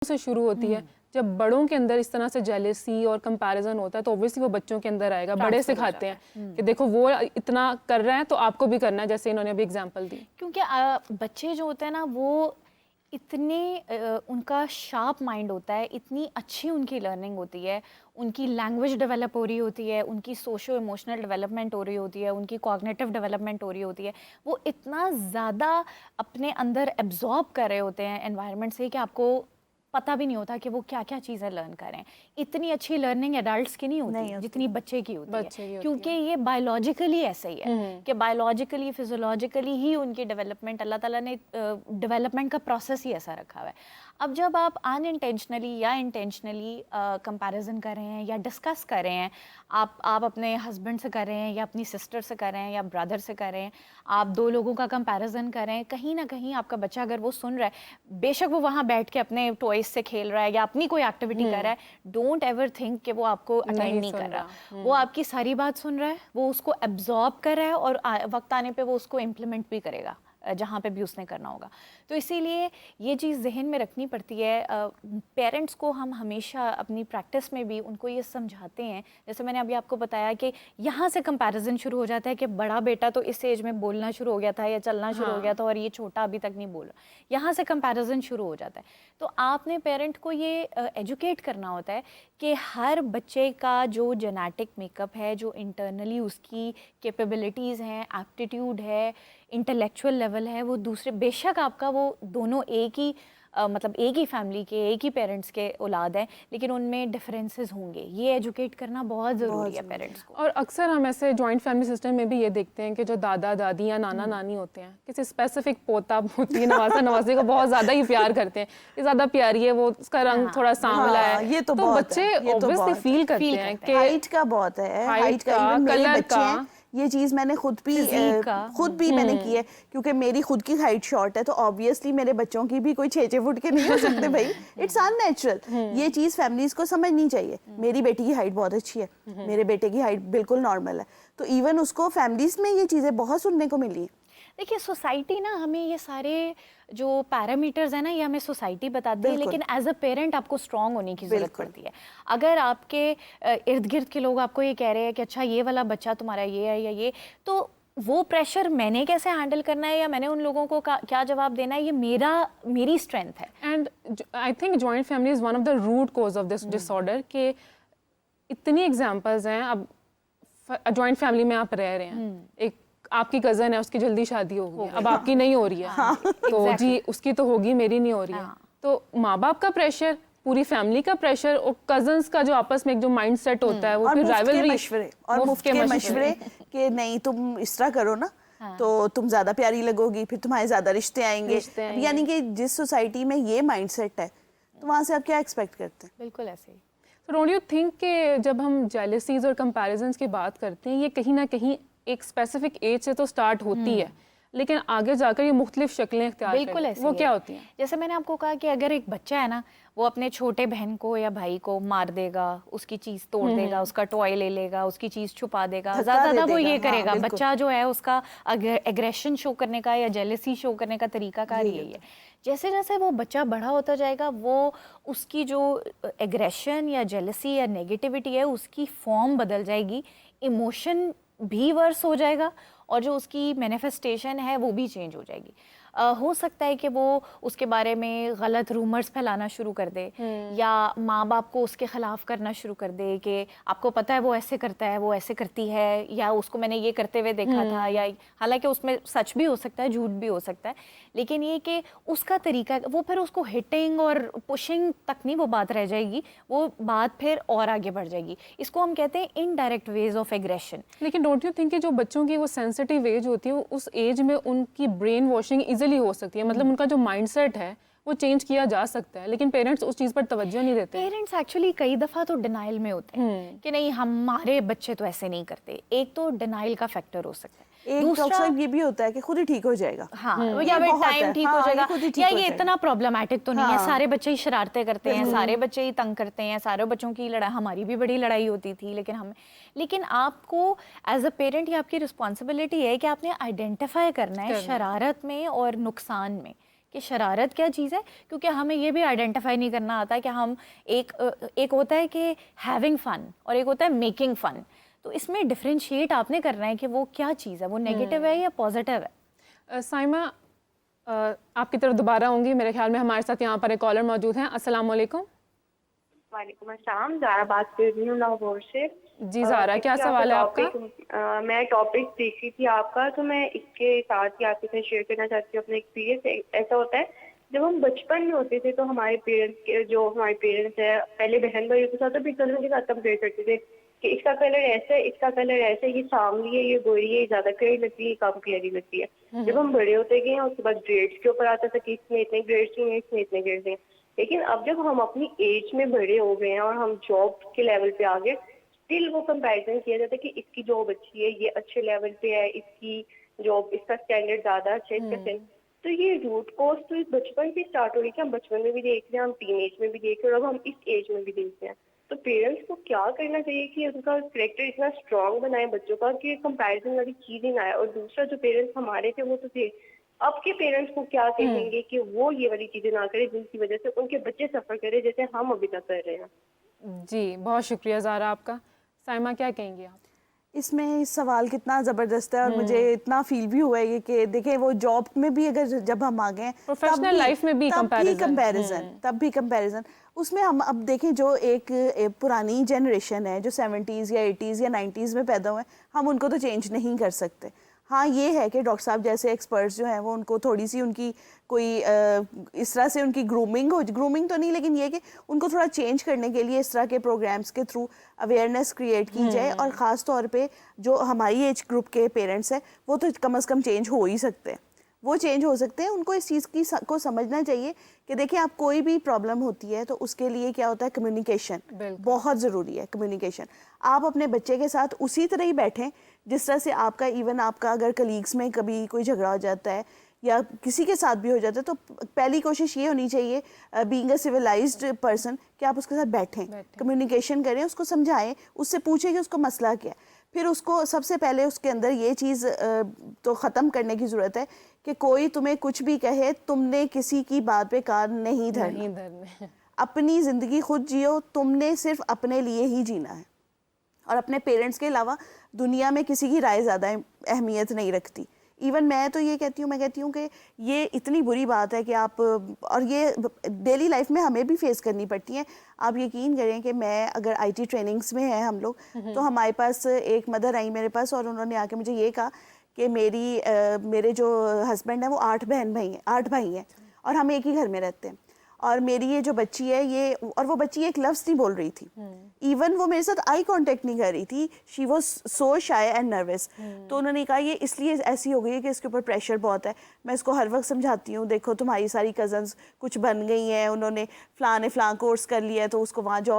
سے شروع ہوتی ہے. جب بڑوں کے اندر اس طرح سے جیلسی اور کمپیریزن ہوتا ہے تو اوبویسلی وہ بچوں کے اندر آئے گا. بڑے سکھاتے ہیں کہ دیکھو وہ اتنا کر رہے ہیں تو آپ کو بھی کرنا ہے, جیسے انہوں نے ابھی اگزامپل دی. کیونکہ بچے جو ہوتے ہیں نا وہ اتنے ان کا شارپ مائنڈ ہوتا ہے, اتنی اچھی ان کی لرننگ ہوتی ہے, ان کی لینگویج ڈیولپ ہو رہی ہوتی ہے, ان کی سوشو ایموشنل ڈیولپمنٹ ہو رہی ہوتی ہے, ان کی کوگنیٹو ڈیولپمنٹ ہو رہی ہوتی ہے. وہ اتنا زیادہ اپنے اندر ایبزارب کر رہے ہوتے ہیں انوائرمنٹ سے کہ آپ کو پتہ بھی نہیں ہوتا کہ وہ کیا کیا چیزیں لرن کریں. اتنی اچھی لرننگ ایڈلٹس کی نہیں ہوتی جتنی بچے کی ہوتی ہے, کیونکہ یہ بایولوجیکلی ایسا ہی ہے کہ بایولوجیکلی فزیولوجیکلی ہی ان کی ڈیولپمنٹ, اللہ تعالیٰ نے ڈیولپمنٹ کا پروسیس ہی ایسا رکھا ہوا ہے. اب جب آپ ان انٹینشنلی یا انٹینشنلی کمپیریزن کر رہے ہیں یا ڈسکس کر رہے ہیں, آپ اپنے ہسبینڈ سے کر رہے ہیں یا اپنی سسٹر سے کر رہے ہیں یا برادر سے کر رہے ہیں, آپ دو لوگوں کا کمپیریزن کر رہے ہیں, کہیں نہ کہیں آپ کا بچہ اگر وہ سن رہا ہے, بے شک وہ وہاں بیٹھ کے اپنے ٹوائز سے کھیل رہا ہے یا اپنی کوئی ایکٹیویٹی کر رہا ہے, ڈونٹ ایور تھنک کہ وہ آپ کو اٹینڈ نہیں کر رہا. وہ آپ کی ساری بات سن رہا ہے, وہ اس کو ایبزارب کر رہا ہے اور وقت آنے پہ وہ اس کو امپلیمنٹ بھی کرے گا جہاں پہ بھی اس نے کرنا ہوگا. تو اسی لیے یہ چیز ذہن میں رکھنی پڑتی ہے. پیرنٹس کو ہم ہمیشہ اپنی پریکٹس میں بھی ان کو یہ سمجھاتے ہیں, جیسے میں نے ابھی آپ کو بتایا کہ یہاں سے کمپیریزن شروع ہو جاتا ہے کہ بڑا بیٹا تو اس ایج میں بولنا شروع ہو گیا تھا یا چلنا شروع ہو گیا تھا اور یہ چھوٹا ابھی تک نہیں بول رہا. یہاں سے کمپیریزن شروع ہو جاتا ہے. تو آپ نے پیرنٹ کو یہ ایجوکیٹ کرنا ہوتا ہے کہ ہر بچے کا جو جینیٹک میک اپ ہے, جو انٹرنلی اس کی کیپیبلٹیز ہیں, ایپٹیٹیوڈ ہے, انٹلیکچوئل لیول ہے, وہ دوسرے, بے شک آپ کا وہ دونوں ایک ہی مطلب ایک ہی فیملی کے, ایک ہی پیرنٹس کے اولاد ہیں, لیکن ان میں ڈفرینسز ہوں گے. یہ ایجوکیٹ کرنا بہت ضروری ہے پیرنٹس کو. اور اکثر ہم ایسے جوائنٹ فیملی سسٹم میں بھی یہ دیکھتے ہیں کہ جو دادا دادی یا نانا نانی ہوتے ہیں کسی اسپیسیفک پوتا پوتی نوازا نوازی کو بہت زیادہ ہی پیار کرتے ہیں, یہ زیادہ پیاری ہے, وہ اس کا رنگ تھوڑا سانولا ہے, یہ تو بچے اوبویسلی فیل کرتے ہیں کہ ہائٹ کا بہت ہے, ہائٹ کا, ایون میرے بچے ہیں, یہ چیز میں نے خود بھی میں نے کی ہے, کیونکہ میری خود کی ہائٹ شارٹ ہے, تو آبویسلی میرے بچوں کی بھی کوئی 6 فٹ کے نہیں ہو سکتے بھائی, اٹس ان نیچرل. یہ چیز فیملیز کو سمجھنی چاہیے. میری بیٹی کی ہائٹ بہت اچھی ہے, میرے بیٹے کی ہائٹ بالکل نارمل ہے, تو ایون اس کو فیملیز میں یہ چیزیں بہت سننے کو ملی ہیں. دیکھیے سوسائٹی نا ہمیں یہ سارے جو پیرامیٹرز ہیں نا یہ ہمیں سوسائٹی بتاتی ہے, لیکن ایز اے پیرنٹ آپ کو اسٹرانگ ہونے کی ضرورت پڑتی ہے. اگر آپ کے ارد گرد کے لوگ آپ کو یہ کہہ رہے ہیں کہ اچھا یہ والا بچہ تمہارا یہ ہے یا یہ, تو وہ پریشر میں نے کیسے ہینڈل کرنا ہے یا میں نے ان لوگوں کو کیا جواب دینا ہے, یہ میری اسٹرینتھ ہے. And I think joint family is one of the root cause of this disorder, کہ اتنی ایگزامپلز ہیں. اب جوائنٹ فیملی میں آپ رہ رہے ہیں, ایک آپ کی کزن ہے, اس کی جلدی شادی ہو گئی, اب آپ کی نہیں ہو رہی ہے, تو جی اس کی تو ہوگی, میری نہیں ہو رہی ہے. تو ماں باپ کا پریشر, پوری فیملی کا پریشر, اور کزنس کا جو آپس میں ایک جو مائنڈ سیٹ ہوتا ہے, وہ پھر رائیولری, اور مفت کے مشورے کہ نہیں تم اس طرح کرو نا تو تم زیادہ پیاری لگو گی, پھر تمہارے زیادہ رشتے آئیں گے. یعنی کہ جس سوسائٹی میں یہ مائنڈ سیٹ ہے تو وہاں سے آپ کیا ایکسپیکٹ کرتے ہیں. بالکل ایسے ہی. So don't you think کہ جب ہم جیلسیز اور کمپیریزنس کی بات کرتے ہیں, یہ کہیں نہ کہیں ایک اسپیسیفک ایج سے تو سٹارٹ ہوتی ہے, لیکن آگے جا کر یہ مختلف شکلیں اختیار کرتی ہیں, وہ کیا ہوتی ہیں؟ جیسے میں نے آپ کو کہا کہ اگر ایک بچہ ہے نا, وہ اپنے چھوٹے بہن کو یا بھائی کو مار دے گا, اس کی چیز توڑ دے گا, اس کا ٹوائے لے لے گا, اس کی چیز چھپا دے گا, زیادہ وہ یہ کرے گا. بچہ جو ہے اس کا ایگریشن شو کرنے کا یا جیلسی شو کرنے کا طریقہ کار یہی ہے. جیسے جیسے وہ بچہ بڑا ہوتا جائے گا, وہ اس کی جو ایگریشن یا جیلسی یا نیگیٹیوٹی ہے اس کی فارم بدل جائے گی, ایموشن بھی ورس ہو جائے گا, اور جو اس کی مینیفیسٹیشن ہے وہ بھی چینج ہو جائے گی. ہو سکتا ہے کہ وہ اس کے بارے میں غلط رومرز پھیلانا شروع کر دے, یا ماں باپ کو اس کے خلاف کرنا شروع کر دے کہ آپ کو پتہ ہے وہ ایسے کرتا ہے, وہ ایسے کرتی ہے, یا اس کو میں نے یہ کرتے ہوئے دیکھا تھا, یا حالانکہ اس میں سچ بھی ہو سکتا ہے, جھوٹ بھی ہو سکتا ہے, لیکن یہ کہ اس کا طریقہ, وہ پھر اس کو ہٹنگ اور پشنگ تک نہیں وہ بات رہ جائے گی, وہ بات پھر اور آگے بڑھ جائے گی. اس کو ہم کہتے ہیں انڈائریکٹ ویز آف ایگریشن. لیکن ڈونٹ یو تھنک کہ جو بچوں کی وہ سینسٹیو ایج ہوتی ہے, اس ایج میں ان کی برین واشنگ ایزیلی ہو سکتی ہے, مطلب ان کا جو مائنڈ سیٹ ہے وہ چینج کیا جا سکتا ہے, لیکن پیرنٹس اس چیز پر توجہ نہیں دیتے. پیرنٹس ایکچولی کئی دفعہ تو ڈینائل میں ہوتے ہیں کہ نہیں ہمارے بچے تو ایسے نہیں کرتے. ایک تو ڈینائل کا فیکٹر ہو سکتا ہے, ایک دوسرا یہ بھی ہوتا ہے کہ خود ہی ٹھیک ہو جائے گا, یا ٹائم ٹھیک ہو جائے گا, یا یہ اتنا پرابلمٹک تو نہیں ہے, سارے بچے ہی شرارتیں کرتے ہیں, سارے بچے ہی تنگ کرتے ہیں, سارے بچوں کی لڑائی, ہماری بھی بڑی لڑائی ہوتی تھی, لیکن آپ کو ایز اے پیرنٹ یہ آپ کی رسپانسبلٹی ہے کہ آپ نے آئیڈینٹیفائی کرنا ہے شرارت میں اور نقصان میں, کہ شرارت کیا چیز ہے، کیونکہ ہمیں یہ بھی آئیڈینٹیفائی نہیں کرنا آتا کہ ہم ایک ہوتا ہے کہ ہیونگ فن اور ایک ہوتا ہے میکنگ فن. تو اس میں ڈفرینشیٹ آپ نے کرنا ہے کہ وہ کیا چیز ہے، وہ نیگیٹو ہے یا پازیٹیو ہے. سائمہ آپ کی طرف دوبارہ ہوں گی، میرے خیال میں ہمارے ساتھ یہاں پر ایک کالر موجود ہیں. السلام علیکم. وعلیکم السلام، زارا بات کر رہی ہوں لاہور سے. جی زارا، کیا سوال ہے آپ کا؟ میں ٹاپک دیکھی تھی آپ کا، تو میں اس کے ساتھ ہی آپ کے ساتھ شیئر کرنا چاہتی ہوں اپنا ایکسپیرینس. ایسا ہوتا ہے جب ہم بچپن میں ہوتے تھے تو ہمارے پیرنٹس ہے پہلے بہن بھائیوں کے ساتھ اپنی کزن کے ساتھ کمپیئر کرتے تھے کہ اس کا کلر ایسا ہے، اس کا کلر ایسا ہے، یہ ساملی ہے، یہ گوری ہے، یہ زیادہ کلیئر لگتی ہے، یہ کم کلیئر لگتی ہے. جب ہم بڑے ہوتے گئے ہیں اس کے بعد گریڈس کے اوپر آتا تھا کہ اس میں اتنے گریڈس ہیں، اس میں اتنے گریڈس ہیں. لیکن اب جب ہم اپنی ایج میں بڑے ہو گئے ہیں اور ہم جاب کے لیول پہ آ گئے، اسٹل وہ کمپیریزن کیا جاتا ہے کہ اس کی جاب اچھی ہے، یہ اچھے لیول پہ ہے، اس کی جاب، اس کا اسٹینڈرڈ زیادہ اچھا ہے، اس کا اسٹینڈرڈ. تو یہ روٹ کوز تو اس بچپن سے اسٹارٹ ہو رہی ہے کہ ہم بچپن میں بھی دیکھ رہے ہیں، ہم ٹین ایج میں بھی دیکھ رہے ہیں، اور اب ہم اس ایج میں بھی دیکھ رہے ہیں. تو پیرنٹس کو کیا کرنا چاہیے کہ ان کا کریکٹر اتنا اسٹرانگ بنائے بچوں کا کہ کمپیریزن والی چیز ہی نہ آئے. اور دوسرا جو پیرنٹس ہمارے تھے وہ تو تھے، اب کے پیرنٹس کو کیا کہیں گے کہ وہ یہ والی چیزیں نہ کریں جن کی وجہ سے ان کے بچے سفر کریں جیسے ہم ابھی تک کر رہے ہیں. جی بہت شکریہ زارا آپ کا. سائمہ کیا کہیں گے آپ؟ اس میں سوال کتنا زبردست ہے اور مجھے اتنا فیل بھی ہوا ہے کہ دیکھیں وہ جاب میں بھی اگر جب ہم آ گئے پروفیشنل لائف میں بھی تب بھی کمپیریزن اس میں ہم اب دیکھیں جو ایک پرانی جنریشن ہے جو 70s یا 80s یا 90s میں پیدا ہوئے ہیں، ہم ان کو تو چینج نہیں کر سکتے. ہاں یہ ہے کہ ڈاکٹر صاحب جیسے ایکسپرٹس جو ہیں وہ ان کو تھوڑی سی ان کی کوئی اس طرح سے ان کی گرومنگ تو نہیں، لیکن یہ کہ ان کو تھوڑا چینج کرنے کے لیے اس طرح کے پروگرامز کے تھرو اویئرنیس کریٹ کی جائے. اور خاص طور پہ جو ہماری ایج گروپ کے پیرنٹس ہیں وہ تو کم از کم چینج ہو ہی سکتے ہیں، وہ چینج ہو سکتے ہیں. ان کو اس چیز کی کو سمجھنا چاہیے کہ دیکھیں آپ کوئی بھی پرابلم ہوتی ہے تو اس کے لیے کیا ہوتا ہے، کمیونیکیشن بہت ضروری ہے. کمیونیکیشن آپ اپنے بچے کے ساتھ اسی طرح ہی بیٹھیں جس طرح سے آپ کا ایون آپ کا اگر کلیگس میں کبھی کوئی جھگڑا ہو جاتا ہے یا کسی کے ساتھ بھی ہو جاتا ہے تو پہلی کوشش یہ ہونی چاہیے بینگ اے سویلائزڈ پرسن کہ آپ اس کے ساتھ بیٹھیں، کمیونیکیشن کریں، اس کو سمجھائیں، اس سے پوچھیں کہ اس کو مسئلہ کیا ہے. پھر اس کو سب سے پہلے اس کے اندر یہ چیز تو ختم کرنے کی ضرورت ہے کہ کوئی تمہیں کچھ بھی کہے تم نے کسی کی بات پہ کان نہیں دھرنا. اپنی زندگی خود جیو، تم نے صرف اپنے لیے ہی جینا ہے اور اپنے پیرنٹس کے علاوہ دنیا میں کسی کی رائے زیادہ اہمیت نہیں رکھتی. ایون میں تو یہ کہتی ہوں کہ یہ اتنی بری بات ہے کہ آپ، اور یہ ڈیلی لائف میں ہمیں بھی فیس کرنی پڑتی ہیں. آپ یقین کریں کہ میں اگر آئی ٹی ٹریننگز میں ہیں ہم لوگ تو ہمارے پاس ایک مدر آئی میرے پاس اور انہوں نے آ کے مجھے یہ کہا کہ میرے جو ہسبینڈ ہیں وہ 8 بھائی ہیں اور ہم ایک ہی گھر میں رہتے ہیں، اور میری یہ جو بچی ہے اور وہ بچی ایک لفظ نہیں بول رہی تھی، ایون وہ میرے ساتھ آئی کانٹیکٹ نہیں کر رہی تھی. She was so shy and nervous. تو انہوں نے کہا یہ اس لیے ایسی ہو گئی ہے کہ اس کے اوپر پریشر بہت ہے. میں اس کو ہر وقت سمجھاتی ہوں دیکھو تمہاری ساری کزنز کچھ بن گئی ہیں، انہوں نے فلاں کورس کر لیا ہے تو اس کو وہاں جاب